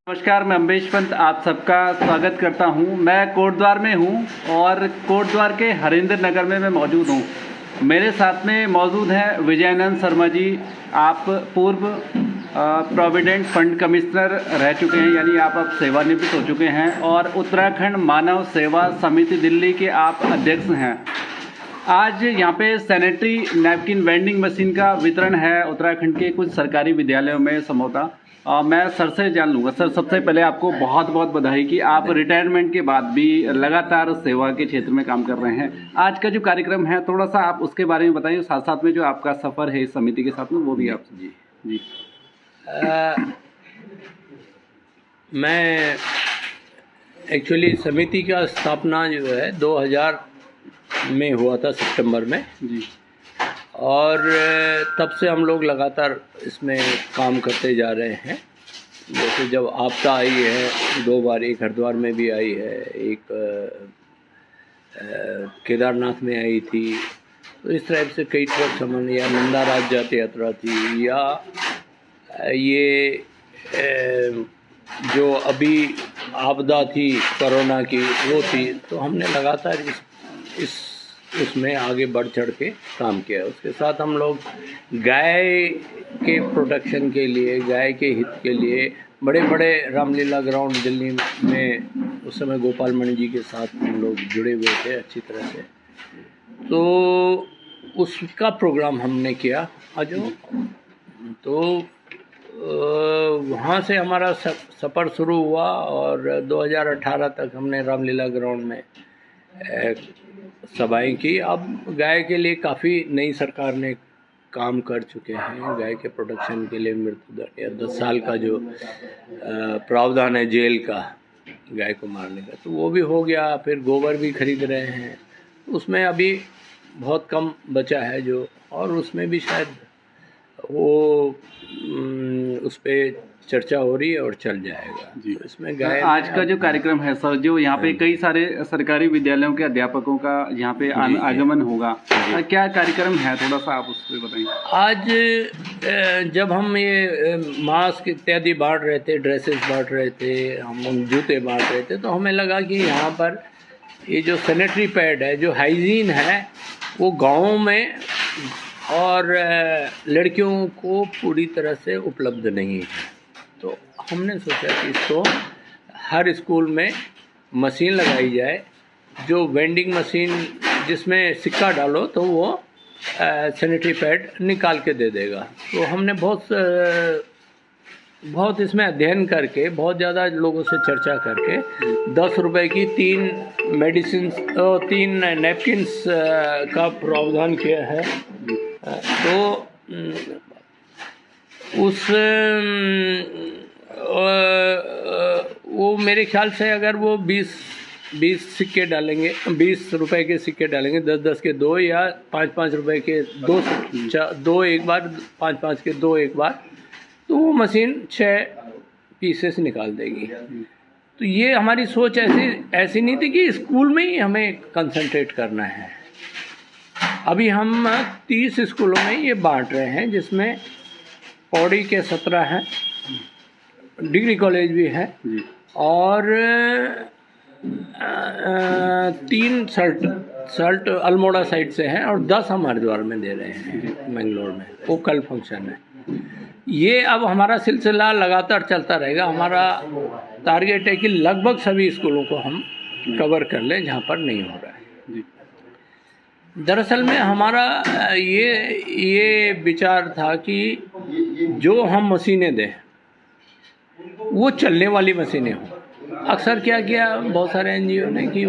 नमस्कार, मैं अम्बेश पंत आप सबका स्वागत करता हूं। मैं कोटद्वार में हूं और कोटद्वार के हरिंद्र नगर में मैं मौजूद हूं। मेरे साथ में मौजूद हैं विजयानंद शर्मा जी। आप पूर्व प्रोविडेंट फंड कमिश्नर रह चुके हैं, यानी आप अब सेवानिवृत्त हो चुके हैं और उत्तराखंड मानव सेवा समिति दिल्ली के आप अध्यक्ष हैं। आज यहाँ पे सैनिटरी नैपकिन वेंडिंग मशीन का वितरण है उत्तराखंड के कुछ सरकारी विद्यालयों में संभवतः। मैं सर से जान लूँगा। सर, सबसे पहले आपको बहुत बहुत बधाई कि आप रिटायरमेंट के बाद भी लगातार सेवा के क्षेत्र में काम कर रहे हैं। आज का जो कार्यक्रम है थोड़ा सा आप उसके बारे में बताइए, साथ साथ में जो आपका सफ़र है इस समिति के साथ में वो भी आप जी। मैं एक्चुअली समिति का स्थापना जो है 2000 में हुआ था, सितंबर में जी। और तब से हम लोग लगातार इसमें काम करते जा रहे हैं। जैसे जब आपदा आई है 2 बार, एक हरिद्वार में भी आई है, एक केदारनाथ में आई थी, तो इस तरह से कई ट्रक समन, या नंदा राज जाति यात्रा थी, या ये जो अभी आपदा थी कोरोना की वो थी, तो हमने लगातार उसमें आगे बढ़ चढ़ के काम किया। उसके साथ हम लोग गाय के प्रोटेक्शन के लिए, गाय के हित के लिए बड़े बड़े रामलीला ग्राउंड दिल्ली में उस समय गोपाल मणि जी के साथ हम लोग जुड़े हुए थे अच्छी तरह से, तो उसका प्रोग्राम हमने किया आज। तो वहाँ से हमारा सफ़र शुरू हुआ और 2018 तक हमने रामलीला ग्राउंड में सभाएं की। अब गाय के लिए काफ़ी नई सरकार ने काम कर चुके हैं। गाय के प्रोटेक्शन के लिए मृत्यु दंड या 10 साल का जो प्रावधान है जेल का गाय को मारने का, तो वो भी हो गया। फिर गोबर भी खरीद रहे हैं, उसमें अभी बहुत कम बचा है जो, और उसमें भी शायद वो उस पर चर्चा हो रही है और चल जाएगा जी। तो इसमें गाय आज का जो कार्यक्रम है सर, जो यहाँ पे कई सारे सरकारी विद्यालयों के अध्यापकों का यहाँ पे आगमन होगा, क्या कार्यक्रम है थोड़ा सा आप उस पर बताइए। आज जब हम ये मास्क इत्यादि बांट रहे थे, ड्रेसेस बांट रहे थे, हम जूते बांट रहे थे, तो हमें लगा कि यहाँ पर ये जो सैनिटरी पैड है, जो हाइजीन है, वो गाँवों में और लड़कियों को पूरी तरह से उपलब्ध नहीं है। तो हमने सोचा कि इसको हर स्कूल में मशीन लगाई जाए, जो वेंडिंग मशीन जिसमें सिक्का डालो तो वो सैनिटरी पैड निकाल के दे देगा। तो हमने बहुत इसमें अध्ययन करके, बहुत ज़्यादा लोगों से चर्चा करके 10 रुपए की 3 नैपकिन्स का प्रावधान किया है। तो वो मेरे ख्याल से अगर वो 20 सिक्के डालेंगे, 20 रुपए के सिक्के डालेंगे, 10 के 2 या 5 रुपए के 2 एक बार, 5 के 2 एक बार, तो वो मशीन 6 पीसेस निकाल देगी। तो ये हमारी सोच ऐसी नहीं थी कि स्कूल में ही हमें कंसंट्रेट करना है। अभी हम 30 स्कूलों में ये बांट रहे हैं, जिसमें पौड़ी के 17 हैं, डिग्री कॉलेज भी है, और 3 सर्ट अल्मोड़ा साइड से हैं, और 10 हम हरिद्वार में दे रहे हैं, मैंगलोर में। वो कल फंक्शन है। ये अब हमारा सिलसिला लगातार चलता रहेगा। हमारा टारगेट है कि लगभग सभी स्कूलों को हम कवर कर लें जहाँ पर नहीं हो रहा है। दरअसल में हमारा ये विचार था कि जो हम मशीनें दें वो चलने वाली मशीनें हों। अक्सर क्या किया बहुत सारे एनजीओ ने कि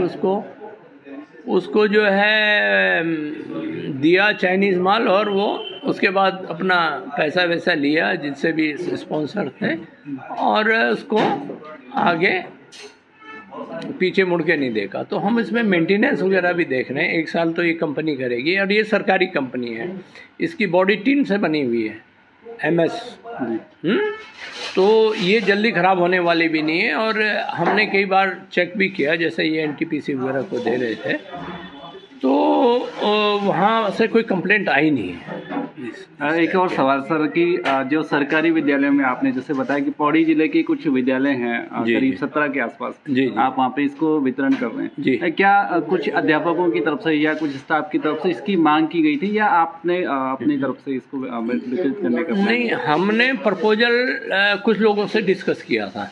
उसको जो है दिया चाइनीज़ माल, और वो उसके बाद अपना पैसा वैसा लिया जिनसे भी स्पॉन्सर थे, और उसको आगे पीछे मुड़ के नहीं देखा। तो हम इसमें मेंटेनेंस वगैरह भी देख रहे हैं। 1 साल तो ये कंपनी करेगी, और ये सरकारी कंपनी है, इसकी बॉडी टीन से बनी हुई है, MS। तो ये जल्दी ख़राब होने वाली भी नहीं है। और हमने कई बार चेक भी किया, जैसे ये NTPC वगैरह को दे रहे थे, तो वहाँ से कोई कंप्लेंट आई नहीं है। एक और सवाल सर कि जो सरकारी विद्यालयों में आपने जैसे बताया कि पौड़ी जिले के कुछ विद्यालय हैं करीब 17 के आसपास, जी। आप वहाँ पे इसको वितरण कर रहे हैं जी। क्या कुछ अध्यापकों की तरफ से या कुछ स्टाफ की तरफ से इसकी मांग की गई थी या आपने अपनी तरफ से इसको वितरित करने का नहीं, हमने प्रपोजल कुछ लोगों से डिस्कस किया था।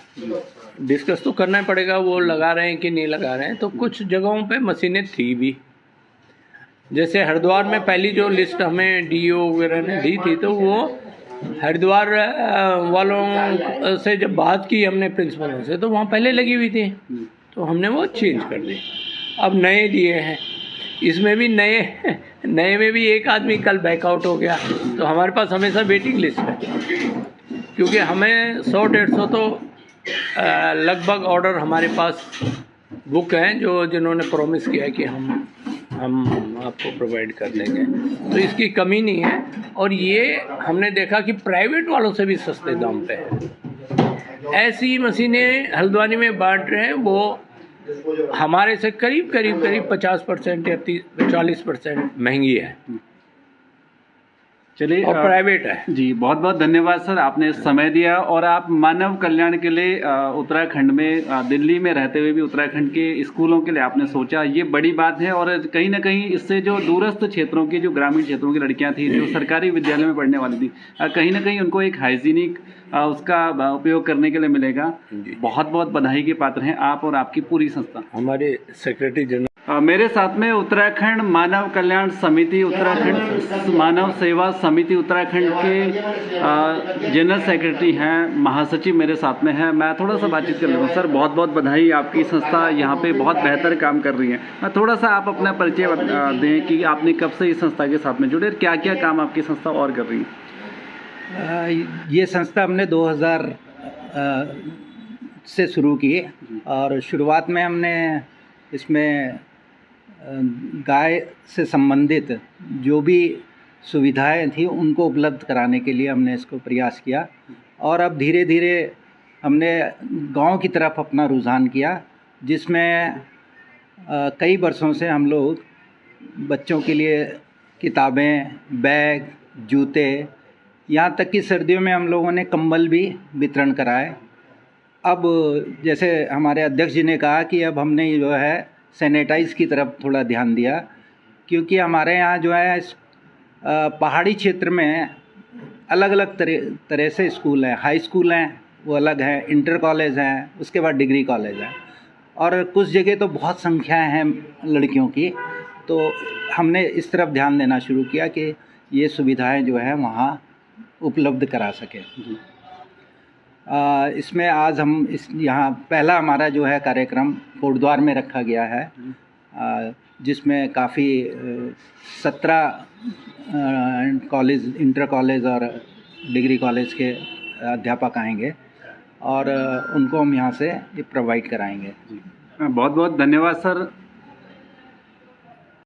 डिस्कस तो करना ही पड़ेगा, वो लगा रहे हैं कि नहीं लगा रहे हैं। तो कुछ जगहों पे मशीनें थी भी, जैसे हरिद्वार में पहली जो लिस्ट हमें डीओ वगैरह ने दी थी, तो वो हरिद्वार वालों से जब बात की हमने प्रिंसिपलों से, तो वहाँ पहले लगी हुई थी, तो हमने वो चेंज कर दी। अब नए दिए हैं, इसमें भी नए में भी एक आदमी कल बैकआउट हो गया, तो हमारे पास हमेशा वेटिंग लिस्ट है, क्योंकि हमें 100-150 तो लगभग ऑर्डर हमारे पास बुक हैं जो जिन्होंने प्रॉमिस किया कि हम आपको प्रोवाइड कर देंगे, तो इसकी कमी नहीं है। और ये हमने देखा कि प्राइवेट वालों से भी सस्ते दाम पे है। ऐसी मशीनें हल्द्वानी में बांट रहे हैं, वो हमारे से करीब 50% या 40% महंगी है। चलिए, और प्राइवेट है। जी, बहुत बहुत धन्यवाद सर, आपने समय दिया और आप मानव कल्याण के लिए उत्तराखंड में दिल्ली में रहते हुए भी उत्तराखंड के स्कूलों के लिए आपने सोचा, ये बड़ी बात है। और कहीं ना कहीं इससे जो दूरस्थ क्षेत्रों की, जो ग्रामीण क्षेत्रों की लड़कियां थी जो सरकारी विद्यालय में पढ़ने वाली थी, कहीं ना कहीं उनको एक हाइजीनिक उसका उपयोग करने के लिए मिलेगा। बहुत बहुत बधाई के पात्र हैं आप और आपकी पूरी संस्था। हमारे सेक्रेटरी जनरल मेरे साथ में उत्तराखंड मानव कल्याण समिति, उत्तराखंड मानव सेवा समिति उत्तराखंड के जनरल सेक्रेटरी हैं, महासचिव मेरे साथ में हैं। मैं थोड़ा सा बातचीत कर लेता हूँ। सर, बहुत बहुत बधाई, आपकी संस्था यहाँ पे बहुत बेहतर काम कर रही है। मैं थोड़ा सा आप अपना परिचय दें कि आपने कब से इस संस्था के साथ में जुड़े और क्या क्या काम आपकी संस्था और कर रही है। ये संस्था हमने 2000 से शुरू की और शुरुआत में हमने इसमें गाय से संबंधित जो भी सुविधाएं थी उनको उपलब्ध कराने के लिए हमने इसको प्रयास किया। और अब धीरे धीरे हमने गांव की तरफ अपना रुझान किया, जिसमें कई वर्षों से हम लोग बच्चों के लिए किताबें, बैग, जूते, यहाँ तक कि सर्दियों में हम लोगों ने कंबल भी वितरण कराए। अब जैसे हमारे अध्यक्ष जी ने कहा कि अब हमने जो है सैनिटाइज़ की तरफ थोड़ा ध्यान दिया, क्योंकि हमारे यहाँ जो है पहाड़ी क्षेत्र में अलग अलग तरह से स्कूल हैं। हाई स्कूल हैं वो अलग हैं, इंटर कॉलेज हैं, उसके बाद डिग्री कॉलेज हैं, और कुछ जगह तो बहुत संख्याएं हैं लड़कियों की। तो हमने इस तरफ ध्यान देना शुरू किया कि ये सुविधाएं जो है वहाँ उपलब्ध करा सकें। इसमें आज हम यहाँ पहला हमारा जो है कार्यक्रम कोटद्वार में रखा गया है, जिसमें काफ़ी 17 कॉलेज, इंटर कॉलेज और डिग्री कॉलेज के अध्यापक आएंगे और उनको हम यहाँ से ये प्रोवाइड कराएंगे। बहुत बहुत धन्यवाद सर।